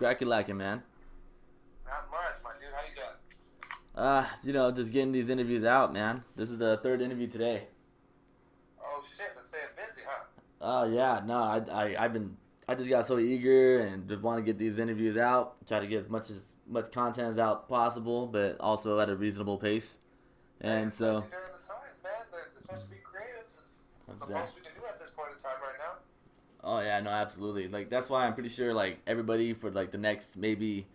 Cracky-lacking, man. Not much, my dude. How you doing? Just getting these interviews out, man. This is the third interview today. Oh shit, been staying busy, huh? Yeah, no, I just got so eager and just want to get these interviews out. Try to get as much content as out possible, but also at a reasonable pace. Hey, And so, especially during the times, man. They're supposed to be creative. It's what's the that? most we can do at this point in time right now. Oh yeah, no, absolutely. Like that's why I'm pretty sure like everybody for like the next maybe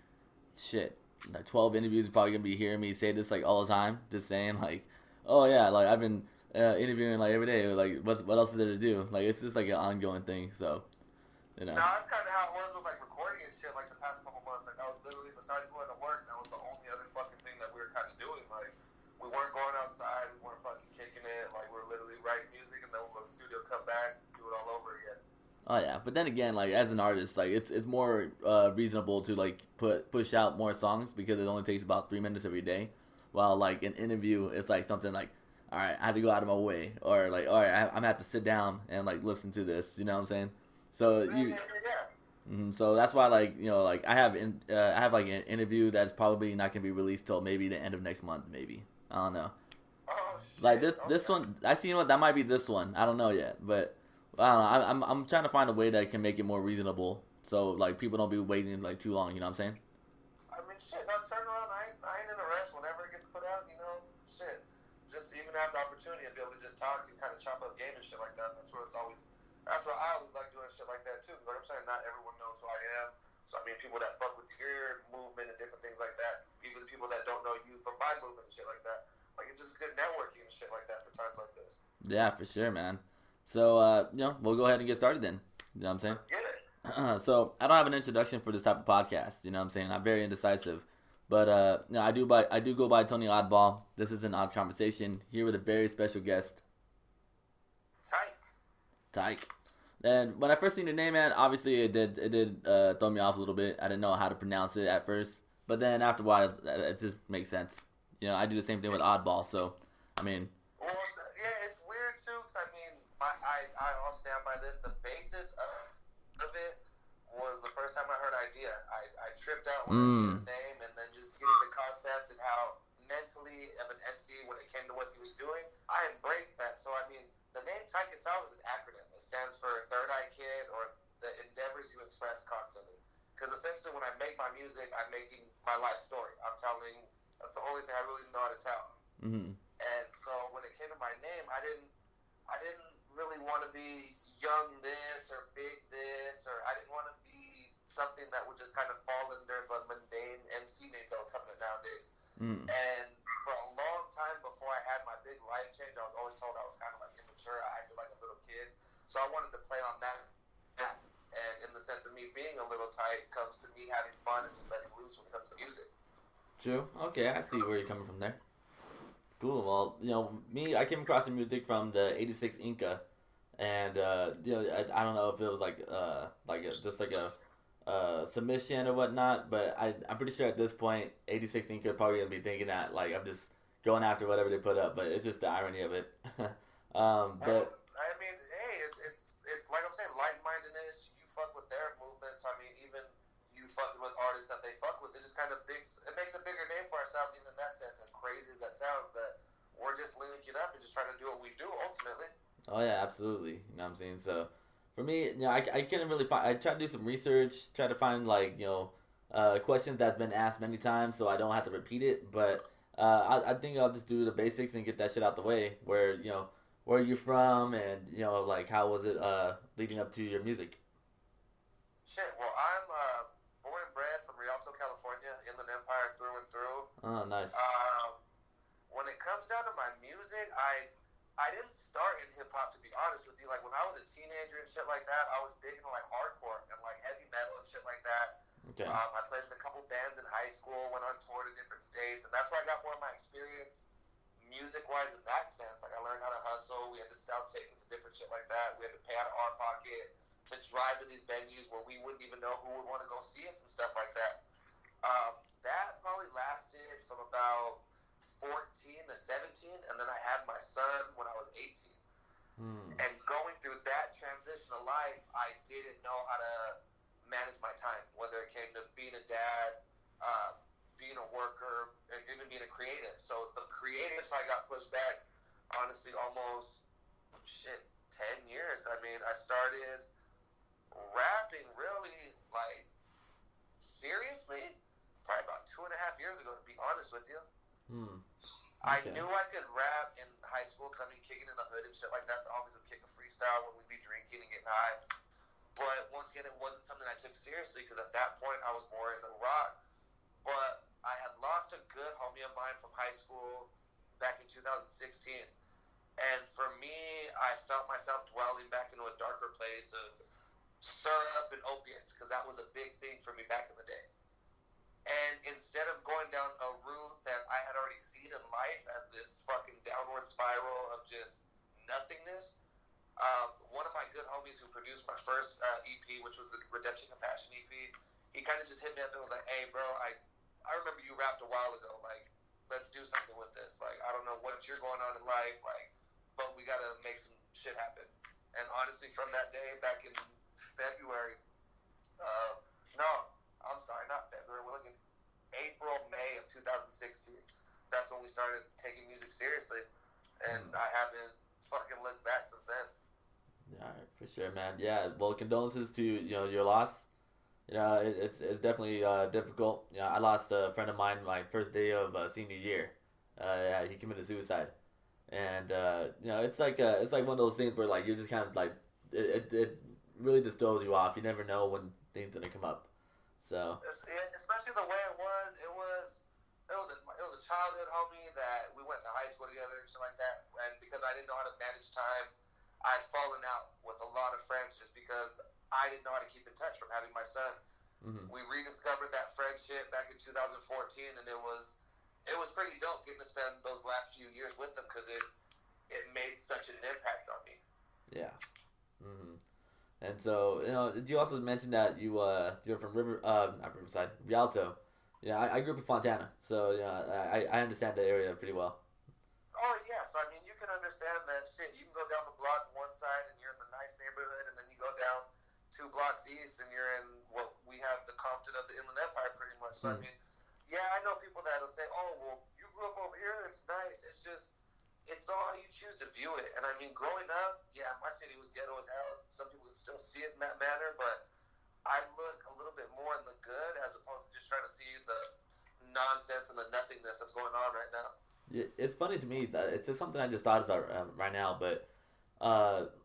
shit like 12 interviews is probably gonna be hearing me say this like all the time, just saying like, oh yeah, like I've been interviewing like every day. Like what else is there to do? Like it's just like an ongoing thing. So you know. Now that's kind of how it was with like recording and shit. Like the past couple months, like that was literally besides going to work, that was the only other fucking thing that we were kind of doing. Like we weren't going outside, we weren't fucking kicking it. Like we were literally writing music, and then we'll go to the studio, come back, do it all over again. Oh yeah, but then again, like as an artist, like it's more reasonable to like push out more songs because it only takes about 3 minutes every day. While like an interview, it's like something like, all right, I have to go out of my way, or like, all right, I'm gonna have to sit down and like listen to this. You know what I'm saying? So you, Yeah. so that's why like like I have like an interview that's probably not gonna be released till maybe the end of next month, maybe. I don't know. Oh Like shit. this Okay. one, I see what that might be this one. I don't know yet, but I don't know. I'm trying to find a way that can make it more reasonable, so like people don't be waiting like too long. You know what I'm saying? I mean, shit. No, turn around. I ain't in a rush. Whenever it gets put out, shit. Just to even have the opportunity to be able to just talk and kind of chop up game and shit like that. That's where it's always. That's where I always like doing shit like that too. Because like I'm saying, not everyone knows who I am. So I mean, people that fuck with your movement and different things like that. Even the people that don't know you from my movement and shit like that. Like it's just good networking and shit like that for times like this. Yeah, for sure, man. So we'll go ahead and get started then. You know what I'm saying? Get it? So I don't have an introduction for this type of podcast. You know what I'm saying? I'm very indecisive, but I do go by Tony Awdball. This is an odd conversation here with a very special guest, Tight. Teyek. And when I first seen the name, man, obviously it did throw me off a little bit. I didn't know how to pronounce it at first, but then after a while, it just makes sense. I do the same thing with Oddball. So, I mean, Well, yeah, it's weird too. Cause I mean, I'll stand by this. The basis of it was the first time I heard idea. I tripped out when I seen his name, and then just getting the concept and how mentally of an MC when it came to what he was doing, I embraced that. So I mean, the name Tyke itself is an acronym. It stands for Third Eye Kid, or the endeavors you express constantly. Because essentially, when I make my music, I'm making my life story. I'm telling. That's the only thing I really know how to tell. mm-hmm. And so when it came to my name, I didn't really want to be young this or big this, or I didn't want to be something that would just kind of fall under the mundane MC names that were coming in nowadays. And for a long time before I had my big life change, I was always told I was kind of like immature. I acted like a little kid. So I wanted to play on that. And in the sense of me being a little tight comes to me having fun and just letting loose when it comes to music. True. Okay, I see where you're coming from there. Cool. Well, me, I came across the music from the '86 Inca, and I don't know if it was just like a submission or whatnot, but I'm pretty sure at this point, '86 Inca probably gonna be thinking that like I'm just going after whatever they put up, but it's just the irony of it. Well, But I mean, hey, it's like I'm saying, light-mindedness. You fuck with their movements. I mean, even you fucking with artists that they fuck with. It just kind of makes a bigger name for ourselves, even in that sense. As crazy as that sounds, that we're just linking up and just trying to do what we do ultimately. oh yeah, absolutely. You know what I'm saying? So for me, I couldn't really find. I tried to do some research, try to find like questions that's been asked many times, so I don't have to repeat it. But I think I'll just do the basics and get that shit out the way. Where are you from, and like how was it leading up to your music? Shit. Well, I'm born and bred from Rialto, California, Inland Empire through and through. Oh, nice. When it comes down to my music, I didn't start in hip hop, to be honest with you. Like when I was a teenager and shit like that, I was big into like hardcore and like heavy metal and shit like that. Okay. I played in a couple bands in high school, went on tour to different states, and that's where I got more of my experience music wise in that sense. Like I learned how to hustle. We had to sell tickets and different shit like that. We had to pay out of our pocket to drive to these venues where we wouldn't even know who would want to go see us and stuff like that. That probably lasted from about 14 to 17, and then I had my son when I was 18. And going through that transition of life, I didn't know how to manage my time, whether it came to being a dad, being a worker, and even being a creative. So the creative side got pushed back, honestly, almost, 10 years. I mean, I started rapping really, like, seriously, probably about 2.5 years ago, to be honest with you. I knew I could rap in high school, coming kicking in the hood and shit like that. The homies would kick a freestyle when we'd be drinking and getting high. But once again, it wasn't something I took seriously because at that point I was more into rock. But I had lost a good homie of mine from high school back in 2016. And for me, I felt myself dwelling back into a darker place of syrup and opiates because that was a big thing for me back in the day. And instead of going down a route that I had already seen in life as this fucking downward spiral of just nothingness, one of my good homies who produced my first EP, which was the Redemption Compassion EP, he kind of just hit me up and was like, hey, bro, I remember you rapped a while ago. Like, let's do something with this. Like, I don't know what you're going on in life, like, but we got to make some shit happen. And honestly, from that day back in February, no, I'm sorry, not February. We're looking April, May of 2016. That's when we started taking music seriously, and I haven't fucking looked back since then. Yeah, for sure, man. Yeah, well, condolences to your loss. It's definitely difficult. I lost a friend of mine my first day of senior year. Yeah, he committed suicide, and it's like one of those things where like you're just kind of like it really just throws you off. You never know when things are gonna come up. So especially the way it was a childhood homie that we went to high school together and shit like that. And because I didn't know how to manage time, I'd fallen out with a lot of friends just because I didn't know how to keep in touch from having my son. We rediscovered that friendship back in 2014, and it was pretty dope getting to spend those last few years with them because it made such an impact on me. Yeah. And so, you also mentioned that you're from not Riverside, Rialto. Yeah, I grew up in Fontana, so I understand the area pretty well. Oh yeah, so I mean, you can understand that shit. You can go down the block on one side and you're in the nice neighborhood, and then you go down 2 blocks east and you're in what we have the Compton of the Inland Empire, pretty much. So I mean, yeah, I know people that'll say, "Oh, well, you grew up over here. It's nice." It's just. It's all how you choose to view it. And I mean, growing up, yeah, my city was ghetto as hell. Some people would still see it in that manner, but I look a little bit more in the good as opposed to just trying to see the nonsense and the nothingness that's going on right now. Yeah, it's funny to me that it's just something I just thought about right now, but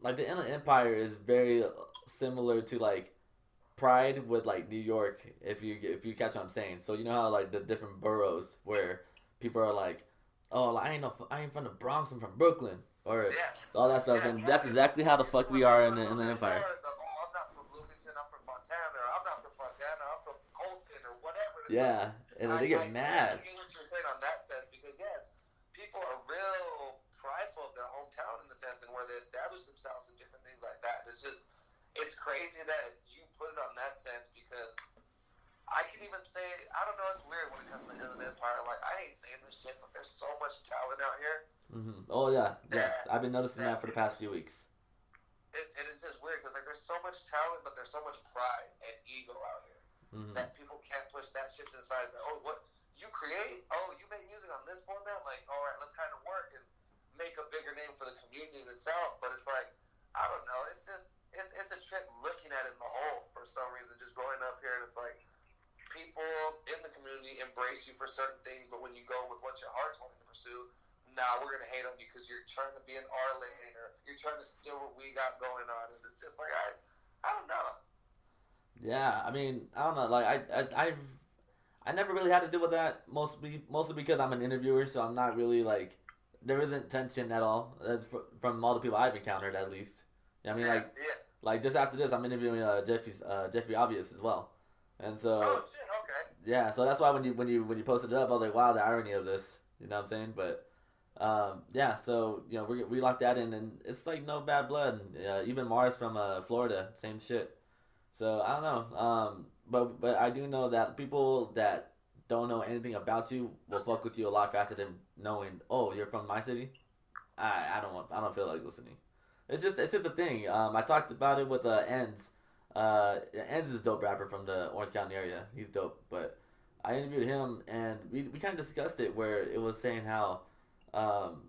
like the Inland Empire is very similar to like Pride with like New York, if you catch what I'm saying. So you know how like the different boroughs where people are like, oh, I ain't from the Bronx, I'm from Brooklyn, or all that stuff, and that's exactly how the fuck we are in the Empire. I'm not from Bloomington, I'm from Montana, or I'm not from Fontana, I'm from Colton, or whatever. Yeah, and they get mad. I get what you're saying on that sense, because people are real prideful of their hometown in the sense, and where they establish themselves and different things like that. It's crazy that you put it on that sense, because I can even say, I don't know, it's weird when it comes to Inland Empire. Like, I hate saying this shit, but there's so much talent out here. Oh, yeah. Yes. I've been noticing that for the past few weeks. It is just weird because, like, there's so much talent, but there's so much pride and ego out here that people can't push that shit to the side. Oh, what? You create? Oh, you make music on this format? Like, all right, let's kind of work and make a bigger name for the community in itself. But it's like, I don't know. It's just, it's a trip looking at it in the whole for some reason, just growing up here. And it's like, people in the community embrace you for certain things, but when you go with what your heart's wanting to pursue, we're going to hate on you because you're trying to be in our lane or you're trying to steal what we got going on. And it's just like, I don't know. Yeah, I mean, I don't know. Like, I never really had to deal with that, mostly because I'm an interviewer, so I'm not really, like, there isn't tension at all. That's from all the people I've encountered, at least. I mean, like just after this, I'm interviewing Jeffrey Obvious as well. And so, oh shit, okay. Yeah, so that's why when you posted it up, I was like, wow, the irony of this, you know what I'm saying? But yeah, so we locked that in, and it's like no bad blood. Even Mars from Florida, same shit. So I don't know, but I do know that people that don't know anything about you will fuck with you a lot faster than knowing, oh, you're from my city. I don't feel like listening. It's just a thing. I talked about it with Ends. Enz is a dope rapper from the Orange County area. He's dope, but I interviewed him and we kind of discussed it where it was saying how, um,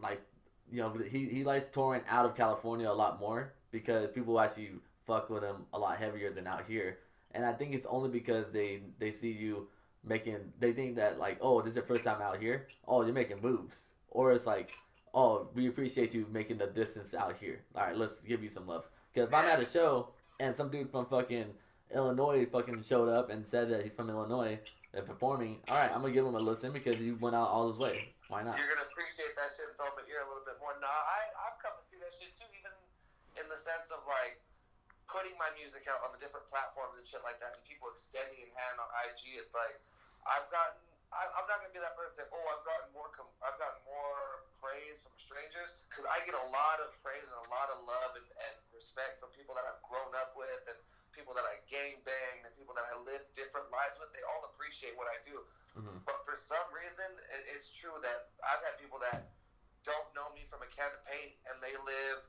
like, he likes touring out of California a lot more because people actually fuck with him a lot heavier than out here. And I think it's only because they see you making, they think that like, oh, this is your first time out here. Oh, you're making moves, or it's like, oh, we appreciate you making the distance out here. All right, let's give you some love. Because if I'm at a show and some dude from fucking Illinois fucking showed up and said that he's from Illinois and performing, all right, I'm gonna give him a listen because he went out all his way. Why not? You're gonna appreciate that shit and throw my ear a little bit more. Nah, I've come to see that shit too, even in the sense of like putting my music out on the different platforms and shit like that, and people extending a hand on IG. It's like I'm not gonna be that person. Oh, I've gotten more praise from strangers, because I get a lot of praise and a lot of love and respect from people that I've grown up with and people that I gang banged and people that I live different lives with. They all appreciate what I do. Mm-hmm. But for some reason, it's true that I've had people that don't know me from a can of paint and they live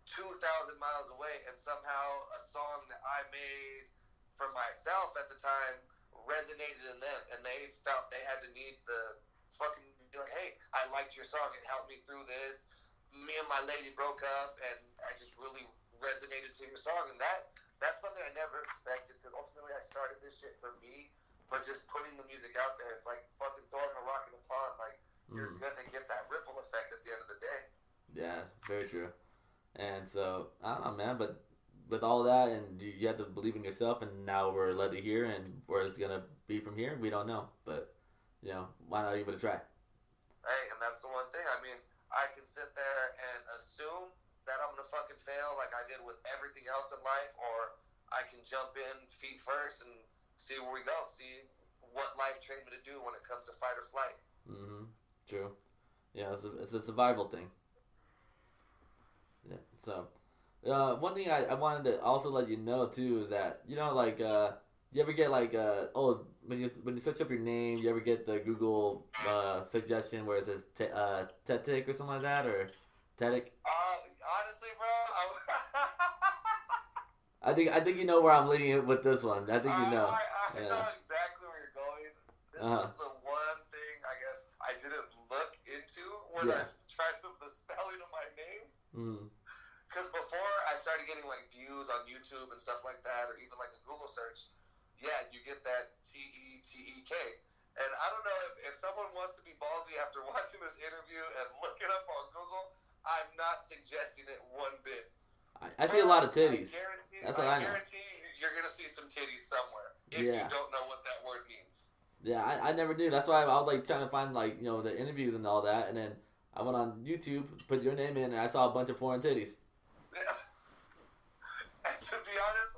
2,000 miles away, and somehow a song that I made for myself at the time resonated in them, and they felt they had to need the fucking be like, hey, I liked your song, it helped me through this. Me and my lady broke up, and I just really resonated to your song, and that's something I never expected, because ultimately I started this shit for me. But just putting the music out there, it's like fucking throwing a rock in a pond. Like, you're gonna get that ripple effect at the end of the day. Yeah, very true. And so, I don't know, man, but with all that, and you have to believe in yourself, and now we're led to here, and where it's gonna be from here, we don't know. But, why not give it a try? Hey, and that's the one thing. I mean, I can sit there and assume that I'm gonna fucking fail like I did with everything else in life, or I can jump in feet first and see where we go. See what life trained me to do when it comes to fight or flight. Mm-hmm. True. Yeah, it's a survival thing. Yeah. So, one thing I wanted to also let you know too is that like you ever get like when you search up your name, you ever get the Google suggestion where it says Teyek or something like that, or Teyek? Honestly, bro, I think you know where I'm leading with this one. I think you know. I know exactly where you're going. This is the one thing I guess I didn't look into when I tried the spelling of my name. Because before I started getting like views on YouTube and stuff like that, or even like a Google search, you get that Teyek. And I don't know if someone wants to be ballsy after watching this interview and look it up on Google, I'm not suggesting it one bit. I see a lot of titties. That's what I know. I guarantee you're going to see some titties somewhere if you don't know what that word means. Yeah, I never knew. That's why I was like trying to find like, the interviews and all that. And then I went on YouTube, put your name in, and I saw a bunch of foreign titties. Yeah. And to be honest,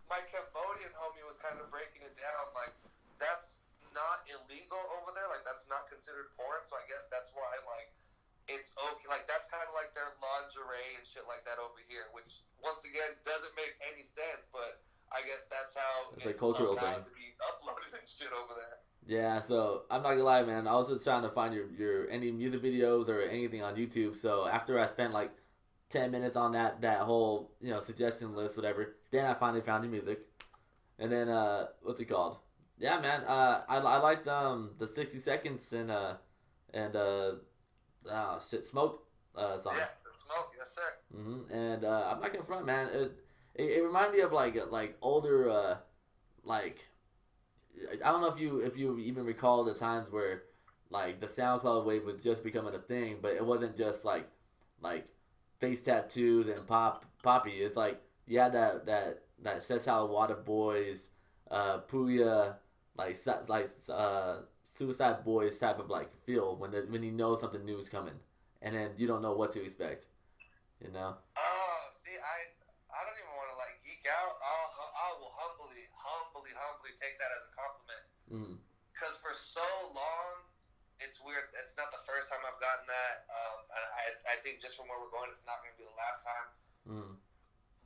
my Cambodian homie was kind of breaking it down. Like, that's not illegal over there. Like, that's not considered porn. So I guess that's why, like, it's okay. Like, that's kind of like their lingerie and shit like that over here, which, once again, doesn't make any sense, but I guess that's how it's a cultural thing to be uploaded and shit over there. Yeah, so I'm not gonna lie, man. I was just trying to find your any music videos or anything on YouTube. So after I spent like 10 minutes on that whole suggestion list, whatever, then I finally found your music. And then what's it called? Yeah, man. I liked the 60 seconds and Smoke song. Yeah, the Smoke, yes sir. And I'm not gonna front, man. It reminded me of like older like. I don't know if you even recall the times where like the SoundCloud wave was just becoming a thing, but it wasn't just like face tattoos and poppy. It's like you had that Sessile Water Boys, Puya, Suicide Boys type of like feel when you know something new is coming, and then you don't know what to expect, Oh, see, I don't even want to like geek out. I will humbly take that as a compliment. Because for so long, it's weird. It's not the first time I've gotten that. I think just from where we're going, it's not going to be the last time.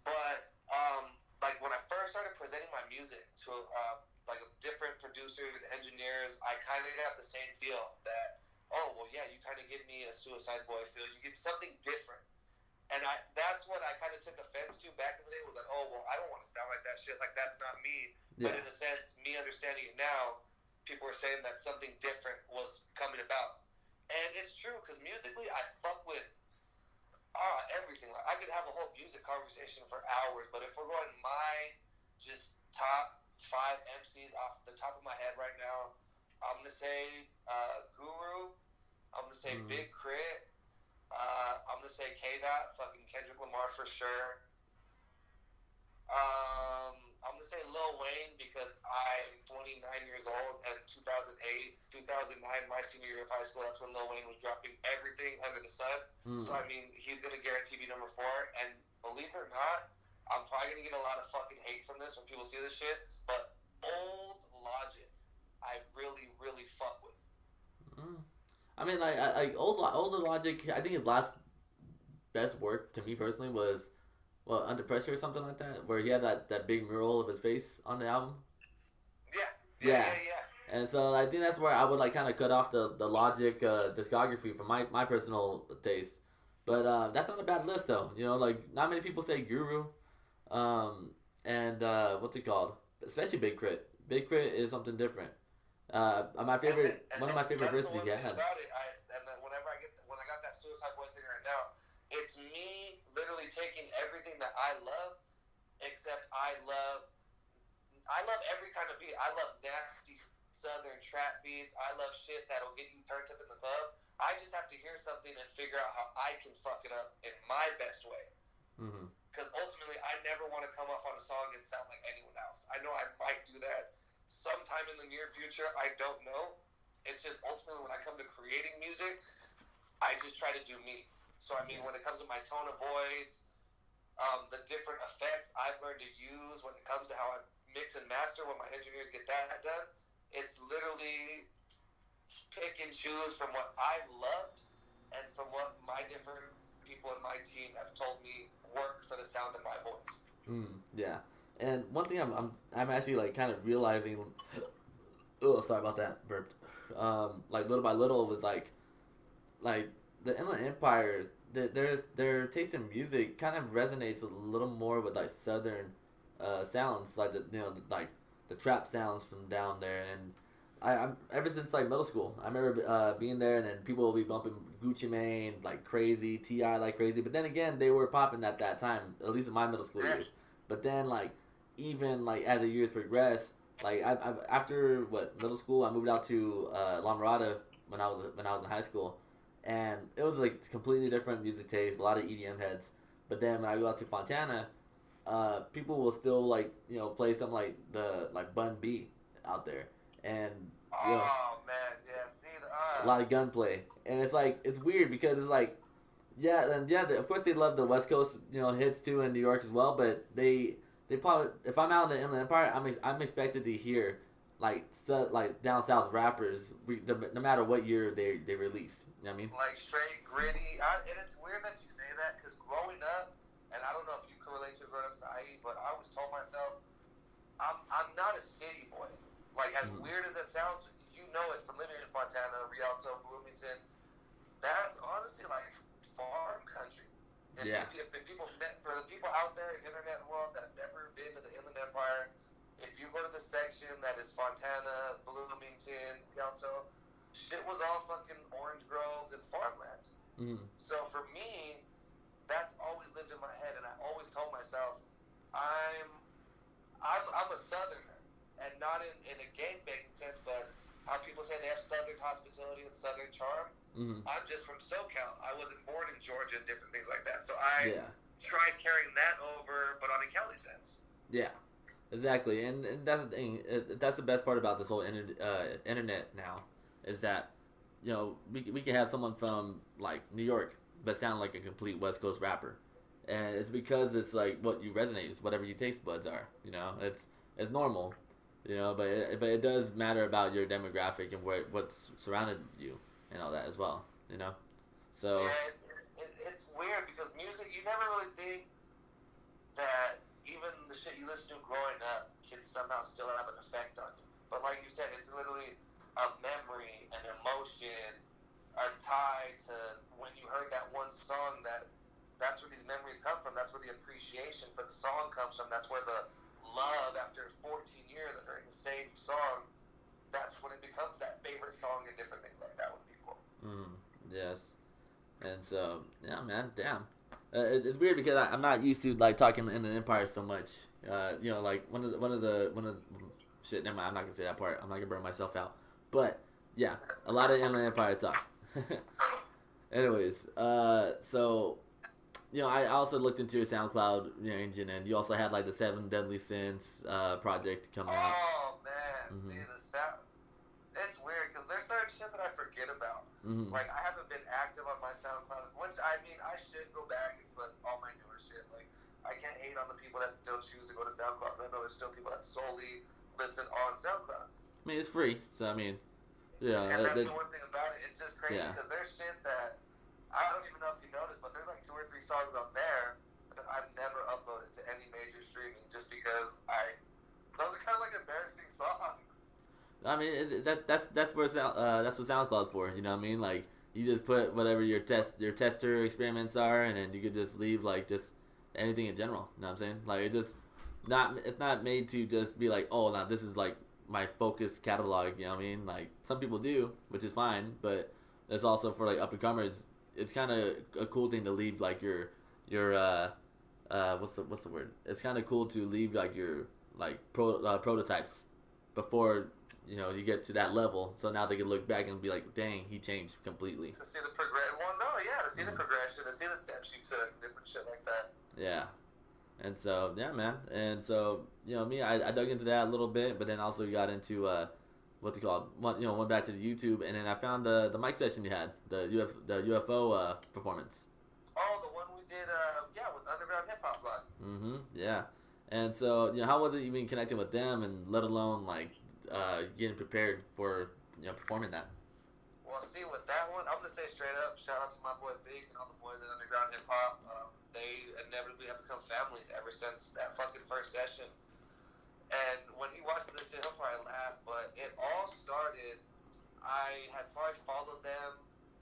But like when I first started presenting my music to like different producers, engineers, I kind of got the same feel that, oh well, yeah, you kind of give me a Suicide Boy feel. You give me something different. And that's what I kind of took offense to back in the day. Was like, oh well, I don't want to sound like that shit. Like that's not me. Yeah. But in a sense, me understanding it now, people were saying that something different was coming about, and it's true because musically, I fuck with everything. Like I could have a whole music conversation for hours, but if we're going my just top 5 MCs off the top of my head right now, I'm gonna say Guru. I'm gonna say Big Crit. I'm gonna say K-Dot, fucking Kendrick Lamar for sure. I'm gonna say Lil Wayne because I'm 29 years old and 2008, 2009, my senior year of high school, that's when Lil Wayne was dropping everything under the sun. So I mean, he's gonna guarantee be number 4. And believe it or not, I'm probably gonna get a lot of fucking hate from this when people see this shit, but Old Logic, I really, really fuck with. I mean, older Logic. I think his last best work to me personally was, well, Under Pressure or something like that, where he had that big mural of his face on the album. Yeah. And so I think that's where I would like kind of cut off the Logic discography from my personal taste. But that's not a bad list though. You know, like not many people say Guru, and what's it called? Especially Big Crit. Big Crit is something different. My favorite, one of my favorite verses he had. About it, and then when I got that Suicide Boys thing right now, it's me literally taking everything that I love, except I love every kind of beat. I love nasty southern trap beats. I love shit that'll get you turned up in the club. I just have to hear something and figure out how I can fuck it up in my best way. Because ultimately, I never want to come off on a song and sound like anyone else. I know I might do that sometime in the near future. I don't know. It's just ultimately when I come to creating music, I just try to do me. So I mean, when it comes to my tone of voice, the different effects I've learned to use when it comes to how I mix and master when my engineers get that done, it's literally pick and choose from what I've loved and from what my different people in my team have told me work for the sound of my voice. Yeah. And one thing I'm actually like kind of realizing, oh sorry about that, burped. Like little by little was like the Inland Empire, their taste in music kind of resonates a little more with like southern sounds, like like the trap sounds from down there. And I'm ever since like middle school, I remember being there, and then people will be bumping Gucci Mane like crazy, T.I. like crazy. But then again, they were popping at that time, at least in my middle school years. But then like even like as the years progressed, like I after middle school, I moved out to La Mirada when I was in high school, and it was like completely different music taste, a lot of EDM heads. But then when I go out to Fontana, people will still like play some like the Bun B out there, and oh man, yeah, see a lot of gunplay, and it's like it's weird because it's like of course they love the West Coast hits too in New York as well, but they probably, if I'm out in the Inland Empire, I'm expected to hear like down south rappers no matter what year they release. You know what I mean? Like straight gritty, and it's weird that you say that because growing up, and I don't know if you can relate to growing up in the IE, but I always told myself I'm not a city boy. Like as weird as that sounds, you know it from living in Fontana, Rialto, Bloomington. That's honestly like farm country. If people, for the people out there in the internet world that have never been to the Inland Empire, if you go to the section that is Fontana, Bloomington, Rialto, shit was all fucking orange groves and farmland. So for me, that's always lived in my head, and I always told myself, I'm a southerner, and not in a gangbanging sense, but how people say they have southern hospitality and southern charm. I'm just from SoCal. I wasn't born in Georgia and different things like that. So I tried carrying that over, but on a Cali sense. Yeah, exactly. And that's the thing. That's the best part about this whole internet now, is that we can have someone from like New York but sound like a complete West Coast rapper, and it's because it's like what you resonate, it's whatever your taste buds are. It's normal. But it does matter about your demographic and what's surrounded you and all that as well. So yeah, it's weird because music, you never really think that even the shit you listen to growing up can somehow still have an effect on you. But like you said, it's literally a memory, an emotion, a tie to when you heard that one song that that's where these memories come from. That's where the appreciation for the song comes from. That's where the love after 14 years of hearing the same song, that's when it becomes that favorite song and different things like that with people. Yes. And so, yeah, man, damn. It's weird because I'm not used to like talking in the Empire so much. You know, like one of the shit. Never mind. I'm not gonna say that part. I'm not gonna burn myself out. But yeah, a lot of Inland Empire talk. Anyways, so you know, I also looked into your SoundCloud engine, and you also had like the Seven Deadly Sins project coming out. Oh man, see the sound. It's weird because there's certain shit that I forget about. Like I haven't been active on my SoundCloud, which I mean I should go back and put all my newer shit. Like I can't hate on the people that still choose to go to SoundCloud. I know there's still people that solely listen on SoundCloud. I mean, it's free, so I mean, yeah. And that's the one thing about it. It's just crazy because there's shit that I don't even know if you noticed, but there's like 2 or 3 songs on there that I've never uploaded to any major streaming just because those are kind of like embarrassing songs. I mean, that's what SoundCloud's for. You know what I mean? Like you just put whatever your tester experiments are, and then you could just leave like just anything in general. You know what I'm saying? Like it's not made to just be like, oh, now this is like my focused catalog. You know what I mean? Like some people do, which is fine, but it's also for like up and comers. It's kind of a cool thing to leave like your what's the word? It's kind of cool to leave like your like prototypes before you know you get to that level, so now they can look back and be like, dang, he changed completely. To see the progression. Well, no, yeah, to see the progression, to see the steps you took, different shit like that. Yeah. And so, yeah, man. And so, you know, me, I dug into that a little bit, but then also got into what's it called? Went back to the YouTube, and then I found the mic session you had, the UFO performance. Oh, the one we did, with Underground Hip Hop Blog. Yeah. And so, you know, how was it even connecting with them, and let alone like getting prepared for performing that? Well, see, with that one, I'm gonna say straight up, shout out to my boy Vic and all the boys at Underground Hip Hop. They inevitably have become family ever since that fucking first session. And when he watches this shit, he'll probably laugh, but it all started, I had probably followed them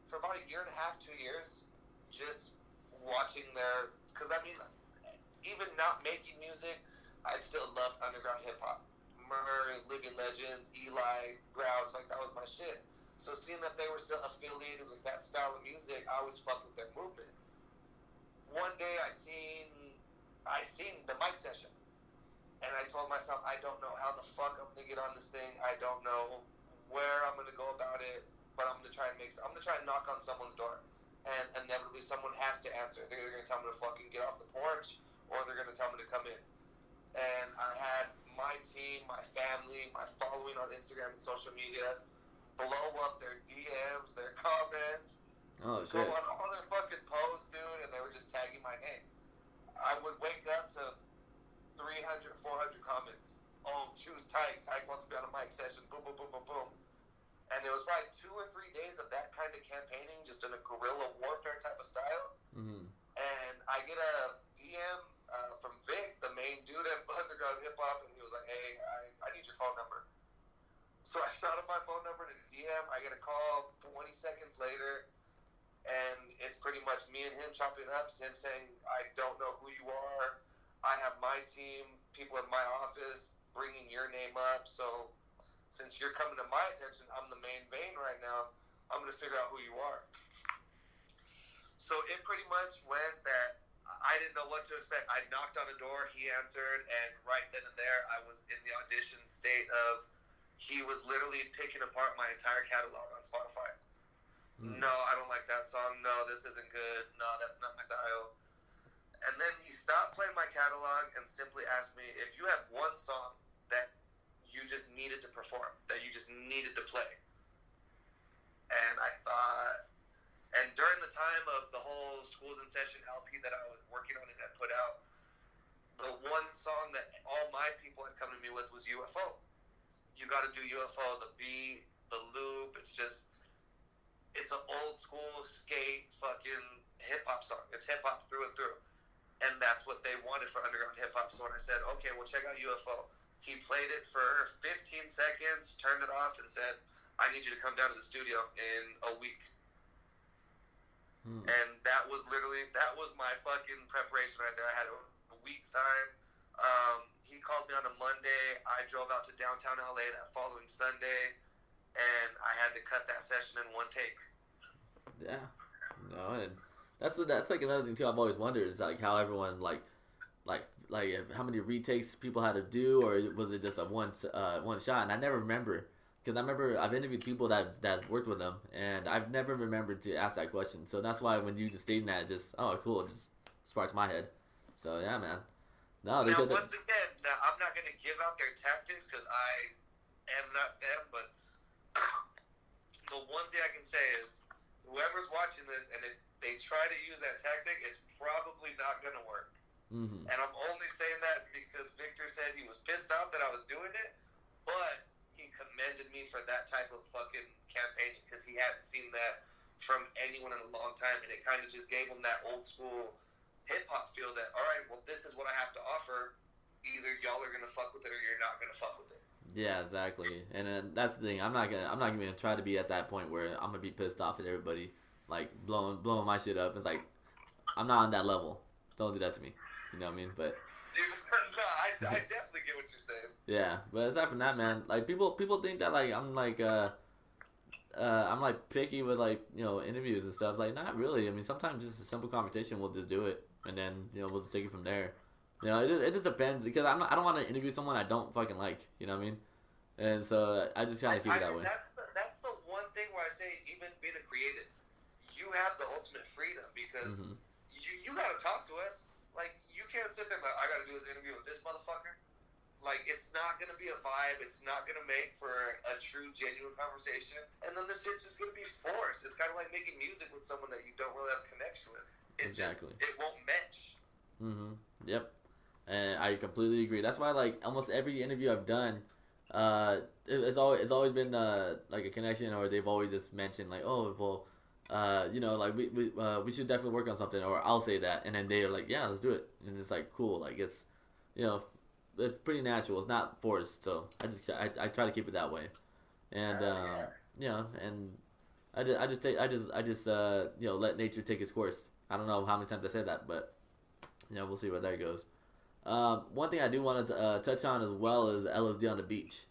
for about 1.5 years, 2 years, just watching because I mean, even not making music, I still loved underground hip-hop. Murs, Living Legends, Eli, Grouse, like that was my shit. So seeing that they were still affiliated with that style of music, I always fucked with their movement. One day I seen the mic session, and I told myself, I don't know how the fuck I'm gonna get on this thing. I don't know where I'm gonna go about it, but I'm gonna try and knock on someone's door, and inevitably someone has to answer. They're either gonna tell me to fucking get off the porch, or they're gonna tell me to come in. And I had my team, my family, my following on Instagram and social media blow up their DMs, their comments. Oh, shit. Go on all their fucking posts, dude, and they were just tagging my name. I would wake up to 300, 400 comments. Oh, choose Teyek. Teyek wants to be on a mic session. Boom, boom, boom, boom, boom. And it was probably 2 or 3 days of that kind of campaigning, just in a guerrilla warfare type of style. And I get a DM from Vic, the main dude at Underground Hip Hop, and he was like, hey, I need your phone number. So I shot up my phone number to the DM. I get a call 20 seconds later, and it's pretty much me and him chopping up, him saying, I don't know who you are. I have my team, people in my office bringing your name up. So since you're coming to my attention, I'm the main vein right now. I'm going to figure out who you are. So it pretty much went that I didn't know what to expect. I knocked on a door, he answered, and right then and there, I was in the audition state of, he was literally picking apart my entire catalog on Spotify. No, I don't like that song. No, this isn't good. No, that's not my style. And then he stopped playing my catalog and simply asked me, if you have one song that you just needed to perform, that you just needed to play. And I thought, and during the time of the whole Schools in Session LP that I was working on and had put out, the one song that all my people had come to me with was UFO. You got to do UFO, the beat, the loop. It's an old school skate fucking hip hop song. It's hip hop through and through. And that's what they wanted for underground hip hop. So when I said, okay, well, check out UFO, he played it for 15 seconds, turned it off, and said, I need you to come down to the studio in a week. And that was my fucking preparation right there. I had a week's time. He called me on a Monday. I drove out to downtown LA that following Sunday, and I had to cut that session in one take. Yeah, no, and that's like another thing too. I've always wondered is like how everyone like how many retakes people had to do, or was it just a one shot? And I never remember because I remember I've interviewed people that worked with them, and I've never remembered to ask that question. So that's why when you just stated that, it just cool, it just sparked my head. So yeah, man. No, now once again, I'm not gonna give out their tactics because I am not them, but the one thing I can say is whoever's watching this and if they try to use that tactic, it's probably not gonna work. Mm-hmm. And I'm only saying that because Victor said he was pissed off that I was doing it, but he commended me for that type of fucking campaign because he hadn't seen that from anyone in a long time, and it kind of just gave him that old school hip-hop feel that, all right, well, this is what I have to offer. Either y'all are gonna fuck with it or you're not gonna fuck with it. Yeah, exactly. And then that's the thing. I'm not gonna try to be at that point where I'm gonna be pissed off at everybody, like blowing my shit up. It's like I'm not on that level. Don't do that to me. You know what I mean? But dude, no, I definitely get what you're saying. Yeah, but aside from that, man, like people think that like I'm like picky with like interviews and stuff. Like not really. I mean, sometimes just a simple conversation will just do it, and then we'll just take it from there. It just depends because I don't want to interview someone I don't fucking like. You know what I mean? And so I just kind of keep it that way. That's the one thing where I say even being a creative, you have the ultimate freedom because you gotta talk to us. Like you can't sit there and I gotta do this interview with this motherfucker. Like it's not gonna be a vibe. It's not gonna make for a true, genuine conversation. And then this shit's just gonna be forced. It's kind of like making music with someone that you don't really have a connection with. It won't mesh. Yep. And I completely agree. That's why like almost every interview I've done, it's always been like a connection, or they've always just mentioned like, oh well, like we should definitely work on something, or I'll say that, and then they're like, yeah, let's do it, and it's like cool, like it's it's pretty natural. It's not forced, so I try to keep it that way, and and I just let nature take its course. I don't know how many times I said that, but we'll see where that goes. One thing I do want to touch on as well is LSD on the beach,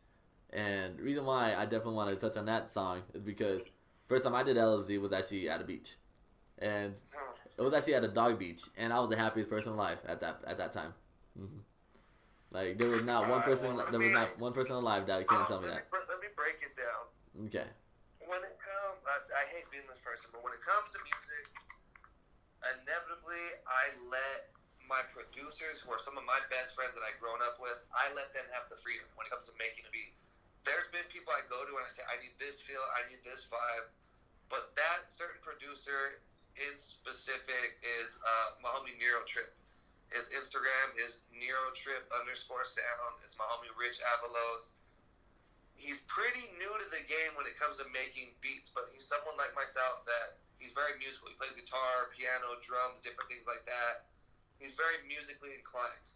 and the reason why I definitely want to touch on that song is because first time I did LSD was actually at a beach, and it was actually at a dog beach, and I was the happiest person alive at that time. Like there was not one person alive that couldn't tell me that. Let me break it down. Okay. When it comes, I hate being this person, but when it comes to music, inevitably I let my producers, who are some of my best friends that I've grown up with, I let them have the freedom when it comes to making a beat. There's been people I go to and I say, I need this feel, I need this vibe, but that certain producer in specific is my homie Neurotrip. His Instagram is neurotrip_sound. It's my homie Rich Avalos. He's pretty new to the game when it comes to making beats, but he's someone like myself that he's very musical. He plays guitar, piano, drums, different things like that. He's very musically inclined.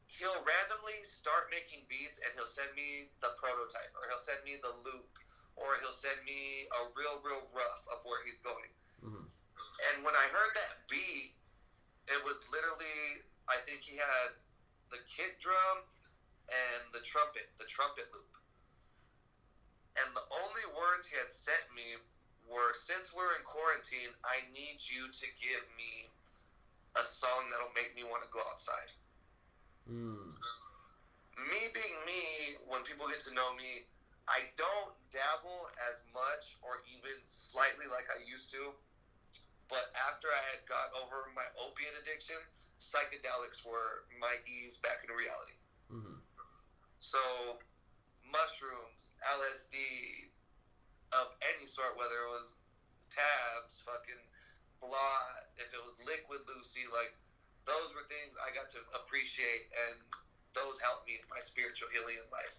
He'll randomly start making beats and he'll send me the prototype, or he'll send me the loop, or he'll send me a real rough of where he's going. And when I heard that beat, it was literally, I think he had the kick drum and the trumpet loop. And the only words he had sent me were, since we're in quarantine, I need you to give me a song that'll make me want to go outside. Me being me, when people get to know me, I don't dabble as much or even slightly like I used to. But after I had got over my opiate addiction, psychedelics were my ease back into reality. So, mushrooms, LSD, of any sort, whether it was tabs, fucking blot, if it was liquid Lucy, like, those were things I got to appreciate, and those helped me in my spiritual healing in life.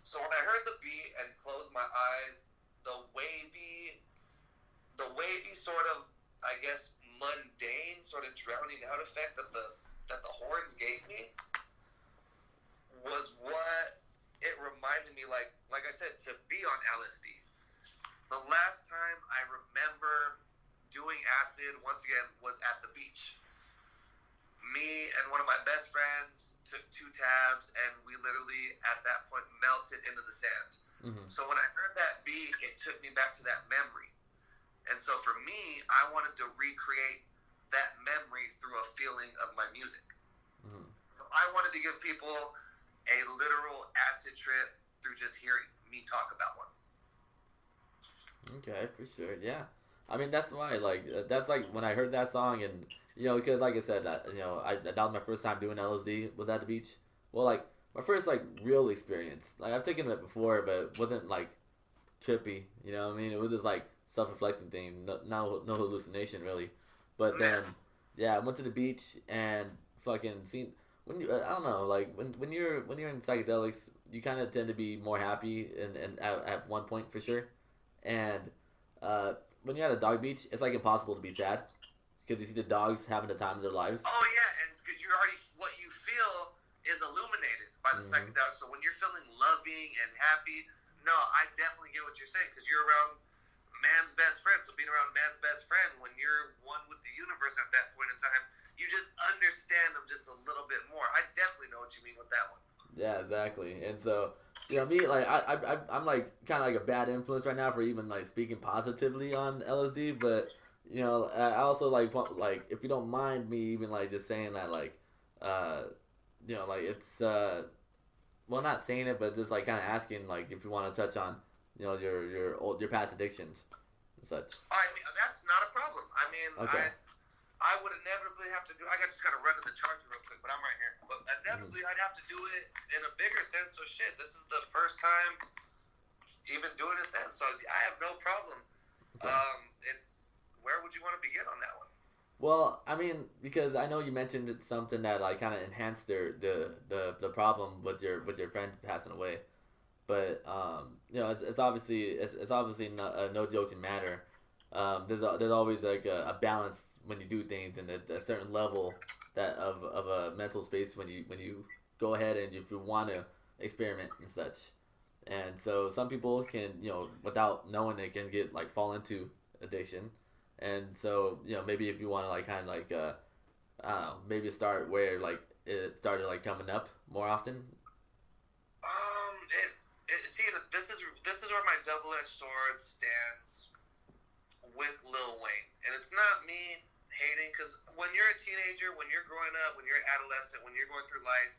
So when I heard the beat and closed my eyes, the wavy sort of, I guess, mundane sort of drowning out effect that the horns gave me was what it reminded me, like I said, to be on LSD. The last time I remember doing acid once again was at the beach. Me and one of my best friends took 2 tabs, and we literally at that point melted into the sand. Mm-hmm. So when I heard that beat, it took me back to that memory. And so for me, I wanted to recreate that memory through a feeling of my music. Mm-hmm. So I wanted to give people a literal acid trip through just hearing me talk about one. Okay, for sure. Yeah, I mean that's why that's like when I heard that song and because like I said that was my first time doing LSD was at the beach. Well, like my first like real experience. Like I've taken it before, but it wasn't like trippy. You know what I mean? It was just like self-reflecting thing. No hallucination really. But then yeah, I went to the beach and fucking seen when you I don't know like when you're in psychedelics you kind of tend to be more happy and at one point for sure. And when you're at a dog beach, it's like impossible to be sad because you see the dogs having the time of their lives. Oh yeah, and it's good. You're already what you feel is illuminated by the psychedelic. So when you're feeling loving and happy, no, I definitely get what you're saying because you're around man's best friend. So being around man's best friend, when you're one with the universe at that point in time, you just understand them just a little bit more. I definitely know what you mean with that one. Yeah, exactly. And so, me, like, I'm like kind of like a bad influence right now for even like speaking positively on LSD. But I also like if you don't mind me even like just saying that like it's well not saying it, but just like kind of asking like if you want to touch on your past addictions and such. I mean that's not a problem. I mean Okay. I would inevitably have to do. I got to just kind of run to the charger real quick, but I'm right here. But inevitably, I'd have to do it in a bigger sense. So shit, this is the first time even doing it then. So I have no problem. Okay. It's where would you want to begin on that one? Well, I mean, because I know you mentioned it's something that like kind of enhanced the problem with your friend passing away, but it's obviously no joking matter. There's always like a balance when you do things and a certain level that of a mental space when you go ahead and if you want to experiment and such. And so some people can without knowing they can get like fall into addiction. And so maybe if you want to like kind of like I don't know, maybe start where like it started like coming up more often. See, this is where my double-edged sword stands with Lil Wayne, and it's not me hating because when you're a teenager, when you're growing up, when you're an adolescent, when you're going through life,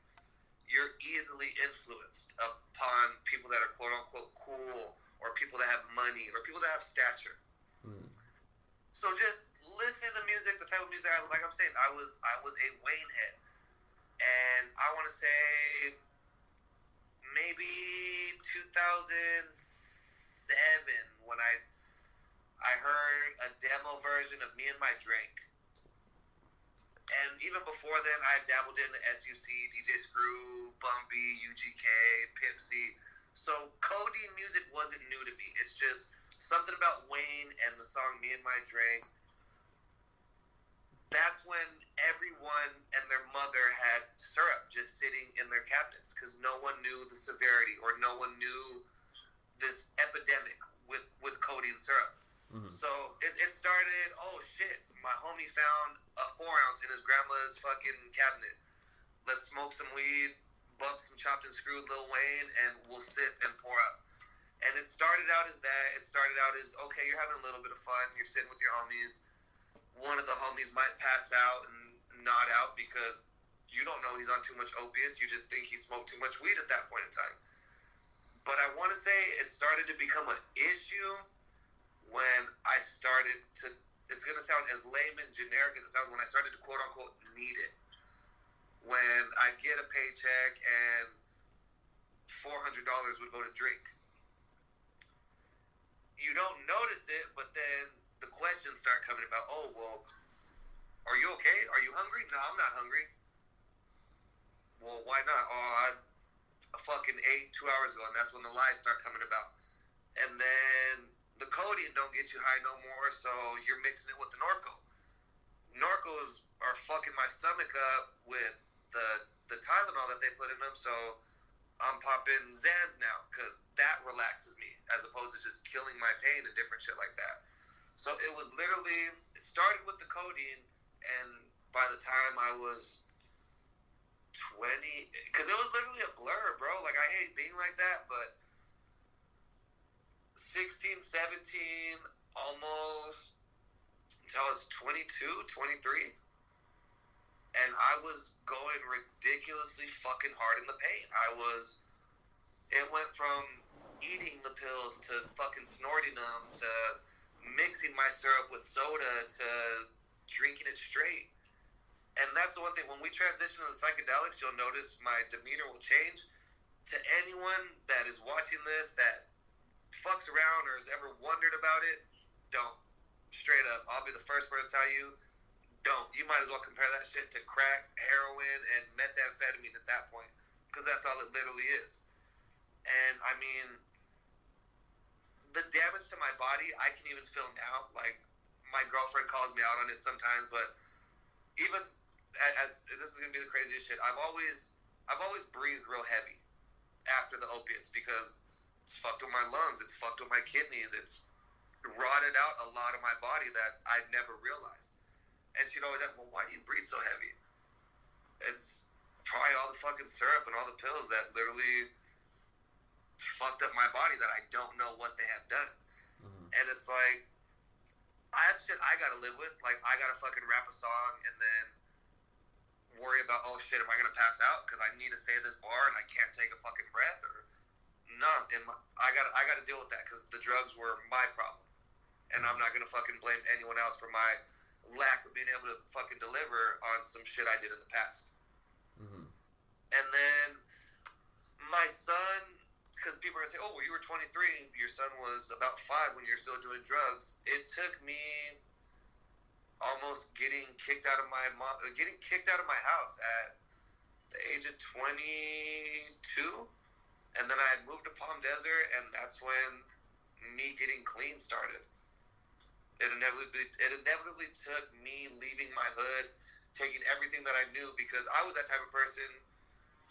you're easily influenced upon people that are quote unquote cool or people that have money or people that have stature. So just listen to music, the type of music like I'm saying, I was a Wayne head, and I want to say maybe 2007 when I heard a demo version of Me and My Drink. And even before then, I dabbled into SUC, DJ Screw, Bumpy, UGK, Pimp C. So codeine music wasn't new to me. It's just something about Wayne and the song Me and My Drink. That's when everyone and their mother had syrup just sitting in their cabinets because no one knew the severity or no one knew this epidemic with codeine syrup. So it started, oh shit, my homie found a 4-ounce in his grandma's fucking cabinet. Let's smoke some weed, bump some chopped and screwed Lil Wayne, and we'll sit and pour up. And it started out as that. It started out as, okay, you're having a little bit of fun. You're sitting with your homies. One of the homies might pass out and nod out because you don't know he's on too much opiates. You just think he smoked too much weed at that point in time. But I want to say it started to become an issue when I started to, it's going to sound as lame and generic as it sounds, when I started to quote-unquote need it. When I get a paycheck and $400 would go to drink. You don't notice it, but then the questions start coming about, oh, well, are you okay? Are you hungry? No, I'm not hungry. Well, why not? Oh, I fucking ate 2 hours ago, and that's when the lies start coming about. And then the codeine don't get you high no more, so you're mixing it with the Norco. Norcos are fucking my stomach up with the Tylenol that they put in them, so I'm popping Zans now, because that relaxes me, as opposed to just killing my pain and different shit like that. So it was literally, it started with the codeine, and by the time I was 20, because it was literally a blur, bro. Like, I hate being like that, but 16, 17, almost until I was 22, 23. And I was going ridiculously fucking hard in the paint. It went from eating the pills to fucking snorting them to mixing my syrup with soda to drinking it straight. And that's the one thing, when we transition to the psychedelics, you'll notice my demeanor will change. To anyone that is watching this that fucks around or has ever wondered about it, don't. Straight up. I'll be the first person to tell you, don't. You might as well compare that shit to crack, heroin, and methamphetamine at that point, because that's all it literally is. And I mean, the damage to my body, I can even feel now. Like, my girlfriend calls me out on it sometimes, but even as this is gonna be the craziest shit, I've always breathed real heavy after the opiates, because it's fucked with my lungs, it's fucked with my kidneys, it's rotted out a lot of my body that I'd never realized. And she'd always ask, well, why do you breathe so heavy? It's probably all the fucking syrup and all the pills that literally fucked up my body that I don't know what they have done. Mm-hmm. And it's like, that's shit I gotta live with. Like, I gotta fucking rap a song and then worry about, oh shit, am I gonna pass out because I need to say this bar and I can't take a fucking breath? Or none. I gotta deal with that because the drugs were my problem. And I'm not gonna fucking blame anyone else for my lack of being able to fucking deliver on some shit I did in the past. Mm-hmm. And then my son, because people are going to say, oh, well, you were 23, your son was about 5 when you're still doing drugs. It took me almost getting kicked out of my house at the age of 22, and then I had moved to Palm Desert, and that's when me getting clean started. It inevitably took me leaving my hood, taking everything that I knew, because I was that type of person.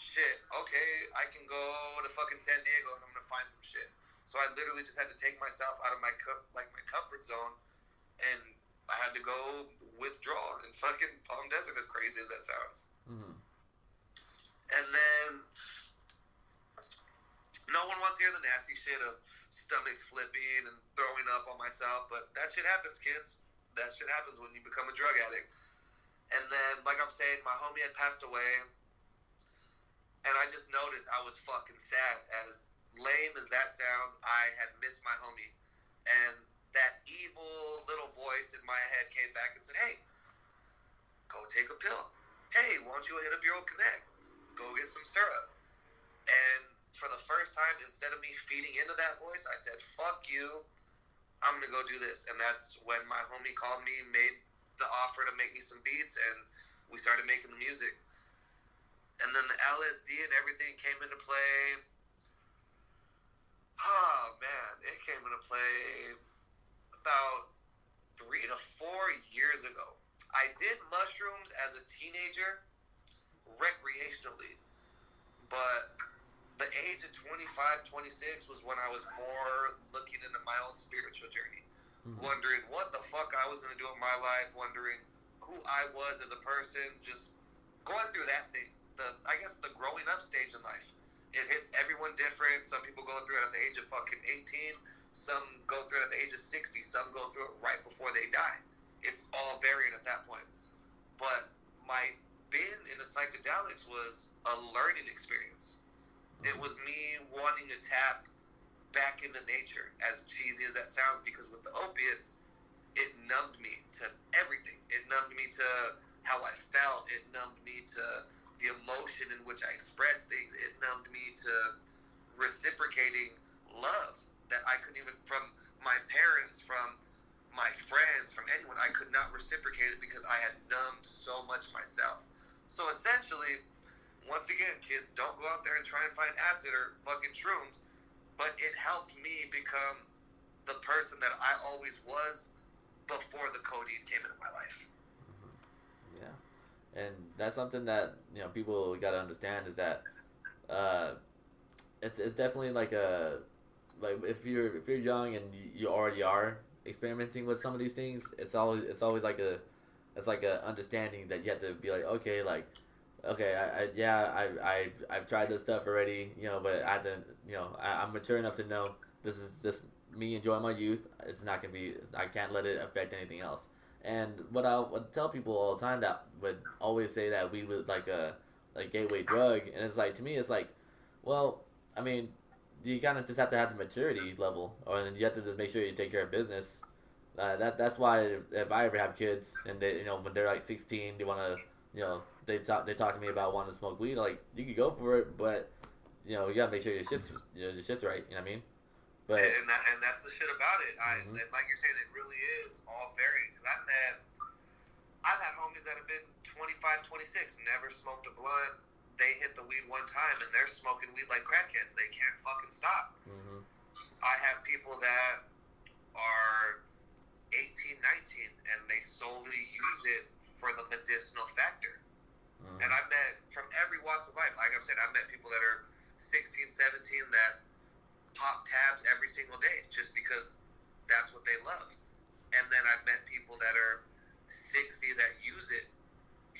Shit, okay, I can go to fucking San Diego and I'm gonna find some shit. So I literally just had to take myself out of my comfort zone, and I had to go withdraw in fucking Palm Desert, as crazy as that sounds. Mm-hmm. And then no one wants to hear the nasty shit of stomachs flipping and throwing up on myself, but that shit happens, kids. That shit happens when you become a drug addict. And then, like I'm saying, my homie had passed away, and I just noticed I was fucking sad. As lame as that sounds, I had missed my homie. And that evil little voice in my head came back and said, hey, go take a pill. Hey, why don't you hit up your old connect? Go get some syrup. And for the first time, instead of me feeding into that voice, I said, fuck you, I'm going to go do this. And that's when my homie called me, made the offer to make me some beats, and we started making the music. And then the LSD and everything came into play. Oh, man, it came into play about 3 to 4 years ago. I did mushrooms as a teenager, recreationally, but the age of 25, 26 was when I was more looking into my own spiritual journey, wondering what the fuck I was going to do in my life, wondering who I was as a person, just going through that thing. I guess the growing up stage in life. It hits everyone different. Some people go through it at the age of fucking 18. Some go through it at the age of 60. Some go through it right before they die. It's all variant at that point. But my being into psychedelics was a learning experience. It was me wanting to tap back into nature, as cheesy as that sounds, because with the opiates, it numbed me to everything. It numbed me to how I felt. It numbed me to the emotion in which I expressed things. It numbed me to reciprocating love that I couldn't even, from my parents, from my friends, from anyone, I could not reciprocate it because I had numbed so much myself. So essentially, once again, kids, don't go out there and try and find acid or fucking shrooms, but it helped me become the person that I always was before the codeine came into my life. Yeah, and that's something that, you know, people got to understand is that it's definitely like if you're young and you already are experimenting with some of these things, it's always like a understanding that you have to be like, okay, like, okay, I've tried this stuff already, but I have to, I'm mature enough to know this is just me enjoying my youth. It's not gonna be, I can't let it affect anything else. And what I would tell people all the time that would always say that weed was like a gateway drug, and it's like, to me, it's like, well, I mean, you kind of just have to have the maturity level, or then you have to just make sure you take care of business. That's why if I ever have kids and they, when they're like 16, they want to, they talk to me about wanting to smoke weed. Like, you could go for it, but you gotta make sure your shit's right. You know what I mean? But and that's the shit about it. And like you're saying, it really is all varying. Because I've had homies that have been 25, 26, never smoked a blunt. They hit the weed one time and they're smoking weed like crackheads. They can't fucking stop. I have people that are 18, 19 and they solely use it for the medicinal factor. And I've met from every walks of life. Like I'm saying, I've met people that are 16, 17 that pop tabs every single day just because that's what they love. And then I've met people that are 60 that use it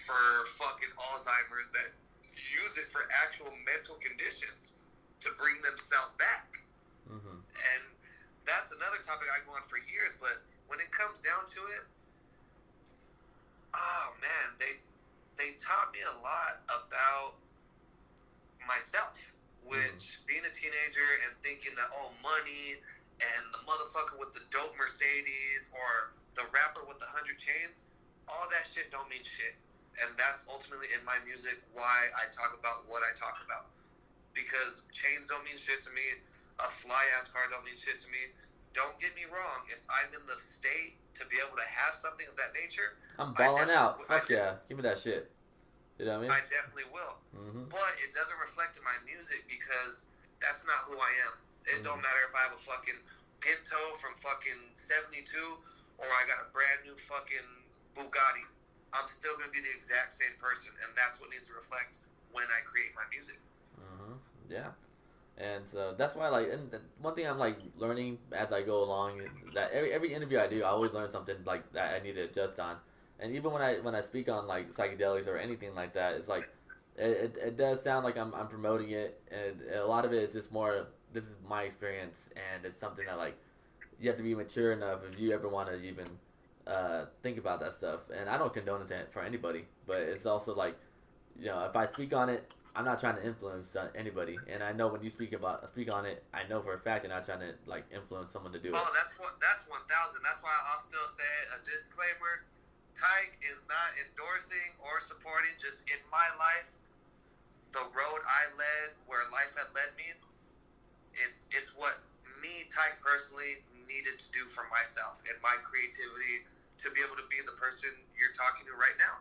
for fucking Alzheimer's, that use it for actual mental conditions to bring themselves back. And that's another topic I go on for years, but when it comes down to it, oh man, they taught me a lot about myself, which being a teenager and thinking that, oh, money and the motherfucker with the dope Mercedes or the rapper with the 100 chains, all that shit don't mean shit. And that's ultimately in my music why I talk about what I talk about. Because chains don't mean shit to me. A fly-ass car don't mean shit to me. Don't get me wrong. If I'm in the state to be able to have something of that nature, I'm balling out. Fuck yeah. Give me that shit. You know what I mean? I definitely will. But it doesn't reflect in my music because that's not who I am. It don't matter if I have a fucking Pinto from fucking 72 or I got a brand new fucking Bugatti. I'm still going to be the exact same person, and that's what needs to reflect when I create my music. Yeah. And so that's why, like, and one thing I'm like learning as I go along is that every interview I do, I always learn something like that I need to adjust on. And even when I speak on like psychedelics or anything like that, it's like it does sound like I'm promoting it, and a lot of it is just more, this is my experience, and it's something that, like, you have to be mature enough if you ever want to even think about that stuff. And I don't condone it for anybody, but it's also like, if I speak on it, I'm not trying to influence anybody. And I know when you speak on it, I know for a fact you're not trying to like influence someone to do it. Oh, that's 1,000. That's why I'll still say a disclaimer. Teyek is not endorsing or supporting. Just in my life, the road I led, where life had led me, it's what me, Teyek, personally needed to do for myself and my creativity to be able to be the person you're talking to right now.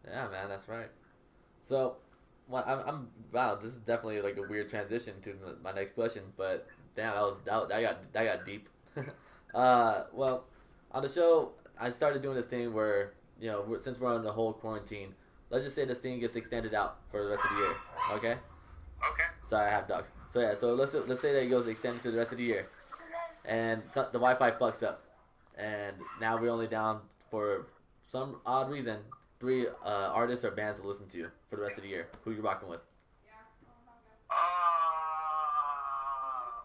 Yeah, man, that's right. So, I'm wow. This is definitely like a weird transition to my next question, but damn, that got deep. Well, on the show, I started doing this thing where, since we're on the whole quarantine, let's just say this thing gets extended out for the rest of the year. Okay. Okay. Sorry, I have dogs. So yeah, so let's say that it goes extended to the rest of the year, and the Wi-Fi fucks up, and now we're only down for some odd reason 3 artists or bands to listen to for the rest of the year. Who you rocking with?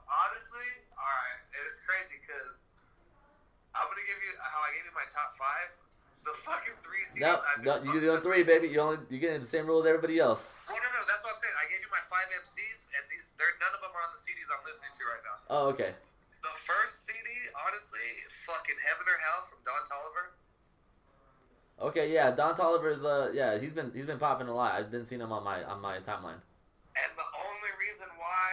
Honestly, all right, and it's crazy because I'm gonna give you how I gave you my top 5. The fucking 3 CDs. No, you doing 3, baby. You're getting the same rules as everybody else. No. That's what I'm saying. I gave you my 5 MCs, and none of them are on the CDs I'm listening to right now. Oh, okay. The first CD, honestly, fucking Heaven or Hell from Don Toliver. Okay, yeah, Don Toliver's he's been popping a lot. I've been seeing him on my timeline. And the only reason why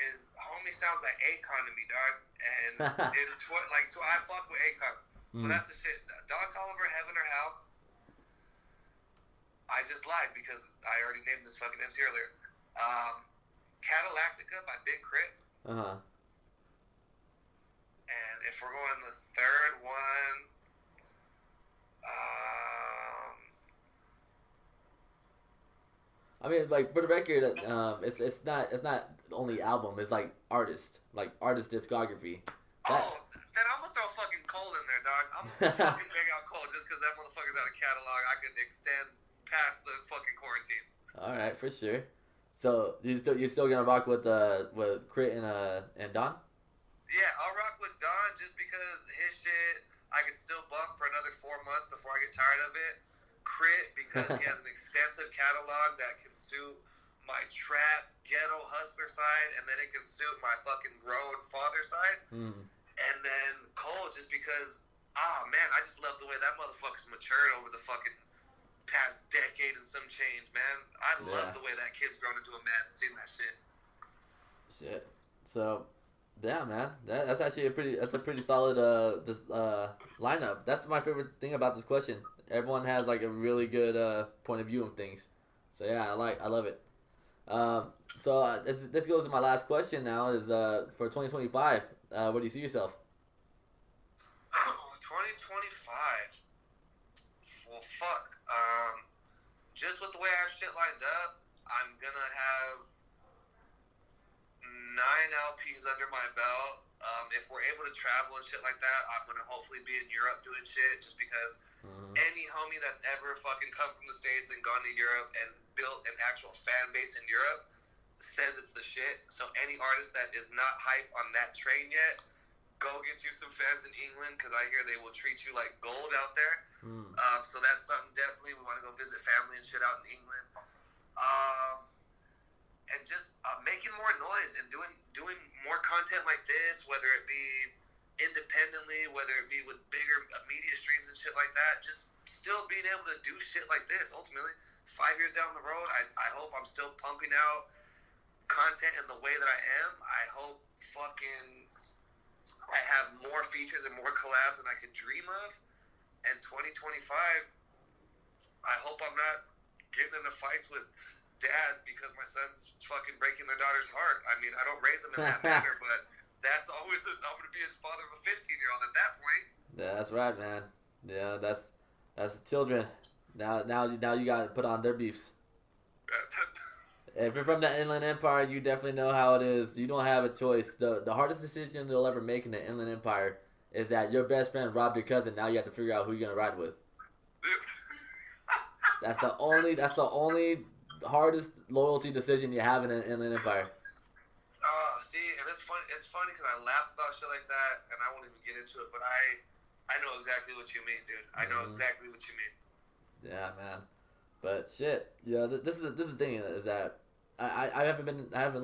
is homie sounds like Akon to me, dog. And it's what I fuck with Akon. So that's the shit. Don Toliver, Heaven or Hell. I just lied because I already named this fucking MC earlier. Cadillactica by Big Crit. And if we're going the third one, I mean, like, for the record, it's not only album. It's like artist discography. That Then I'm gonna throw fucking Cole in there, dog. I'm gonna fucking bang out Cole just because that motherfucker's out of catalog. I can extend past the fucking quarantine. All right, for sure. So you still gonna rock with Crit and Don? Yeah, I'll rock with Don just because his shit I can still bump for another 4 months before I get tired of it. Crit because he has an extensive catalog that can suit my trap ghetto hustler side, and then it can suit my fucking grown father side. And then Cole just because, man, I just love the way that motherfucker's matured over the fucking past decade and some change, man. I love the way that kid's grown into a man, seeing that shit. Shit. So, yeah, man, that's actually a pretty solid lineup. That's my favorite thing about this question. Everyone has like a really good point of view of things. So yeah, I love it. This goes to my last question now is for 2025. Where do you see yourself? 2025. Well, fuck. Just with the way I have shit lined up, I'm gonna have 9 LPs under my belt. If we're able to travel and shit like that, I'm gonna hopefully be in Europe doing shit. Just because any homie that's ever fucking come from the States and gone to Europe and built an actual fan base in Europe says it's the shit. So any artist that is not hype on that train yet, go get you some fans in England because I hear they will treat you like gold out there. So that's something definitely. We want to go visit family and shit out in England. And just making more noise and doing more content like this, whether it be independently, whether it be with bigger media streams and shit like that. Just still being able to do shit like this. Ultimately, 5 years down the road, I hope I'm still pumping out content in the way that I am. I hope I have more features and more collabs than I could dream of. And 2025, I hope I'm not getting into fights with dads because my son's fucking breaking their daughter's heart. I mean, I don't raise them in that manner, but that's always I'm going to be a father of a 15-year-old at that point. Yeah, that's right, man. Yeah, that's children. Now you got to put on their beefs. If you're from the Inland Empire, you definitely know how it is. You don't have a choice. The hardest decision you'll ever make in the Inland Empire is that your best friend robbed your cousin. Now you have to figure out who you're gonna ride with. That's the only hardest loyalty decision you have in the Inland Empire. See, and it's funny because I laugh about shit like that, and I won't even get into it. But I know exactly what you mean, dude. I know exactly what you mean. Yeah, man. But shit, yeah. This is the thing is that I haven't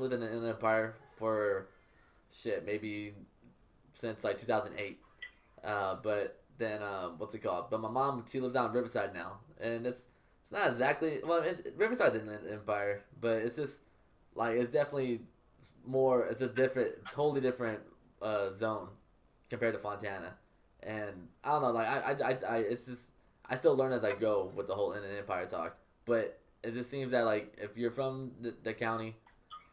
lived in the Inland Empire for shit maybe since like 2008. But then what's it called? But my mom, she lives out in Riverside now, and it's not exactly Riverside's Inland Empire, but it's just like it's definitely more. It's a totally different zone compared to Fontana, and I don't know. Like it's just I still learn as I go with the whole Inland Empire talk, but it just seems that like if you're from the county,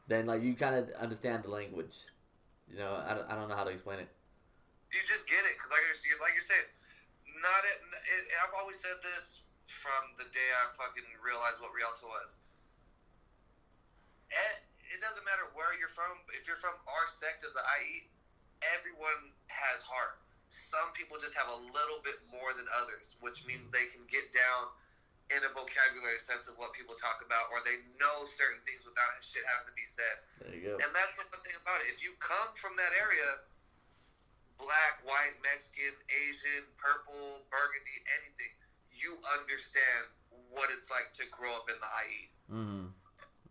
then like you kind of understand the language. You know, I don't know how to explain it. You just get it because like you're saying, I've always said this from the day I fucking realized what Rialto was. It doesn't matter where you're from. If you're from our sect of the IE, everyone has heart. Some people just have a little bit more than others, which means they can get down in a vocabulary sense of what people talk about, or they know certain things without shit having to be said. There you go. And that's the thing about it. If you come from that area, black, white, Mexican, Asian, purple, burgundy, anything, you understand what it's like to grow up in the IE.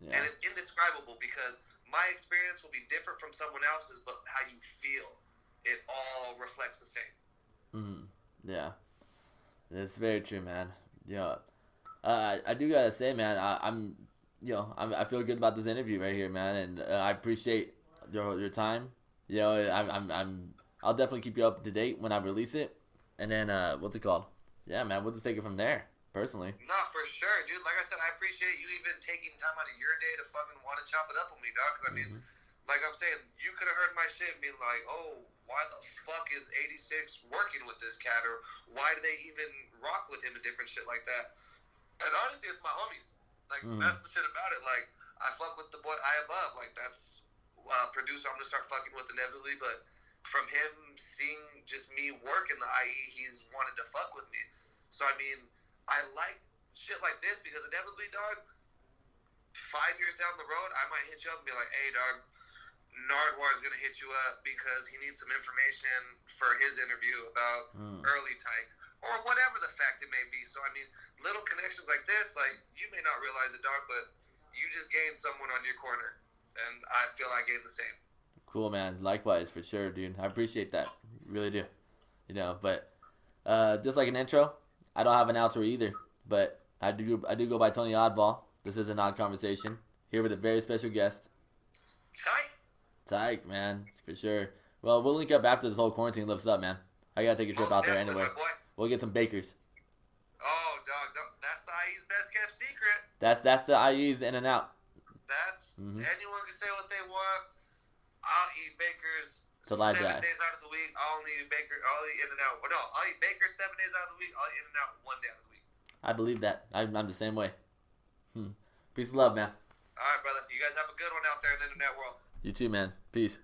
Yeah. And it's indescribable because my experience will be different from someone else's, but how you feel, it all reflects the same. Yeah. It's very true, man. Yeah. I do gotta say, man, I feel good about this interview right here, man, and I appreciate your time. You know, I'll definitely keep you up to date when I release it, and then what's it called? Yeah, man, we'll just take it from there. Personally. No, for sure, dude. Like I said, I appreciate you even taking time out of your day to fucking want to chop it up with me, dog. Because I mean, like I'm saying, you could have heard my shit and been like, oh, why the fuck is 86 working with this cat, or why do they even rock with him and different shit like that? And honestly, it's my homies. Like, that's the shit about it. Like, I fuck with the boy I Above. Like, that's producer I'm gonna start fucking with inevitably. But from him seeing just me work in the IE, he's wanted to fuck with me. So, I mean, I like shit like this because inevitably, dog, 5 years down the road, I might hit you up and be like, hey, dog, Nardwar is going to hit you up because he needs some information for his interview about early Teyek or whatever the fact it may be. So, I mean, little connections like this, like, you may not realize it, dog, but you just gained someone on your corner, and I feel I gained the same. Cool, man. Likewise, for sure, dude. I appreciate that. Really do. You know, but just like an intro, I don't have an outro either, but I do go by Tony Awdball. This is an odd conversation here with a very special guest. Teyek, man, for sure. Well, we'll link up after this whole quarantine lifts up, man. I gotta take a trip out there anyway. We'll get some bakers. Oh, dog, that's the IE's best kept secret. That's the IE's in and out. That's anyone can say what they want. I'll eat bakers till I 7 die. days out of the week. I'll eat in and out. Well, no, I'll eat bakers 7 days out of the week. I'll eat in and out 1 day out of the week. I believe that. I'm the same way. Peace and love, man. All right, brother. You guys have a good one out there in the internet world. You too, man. Peace.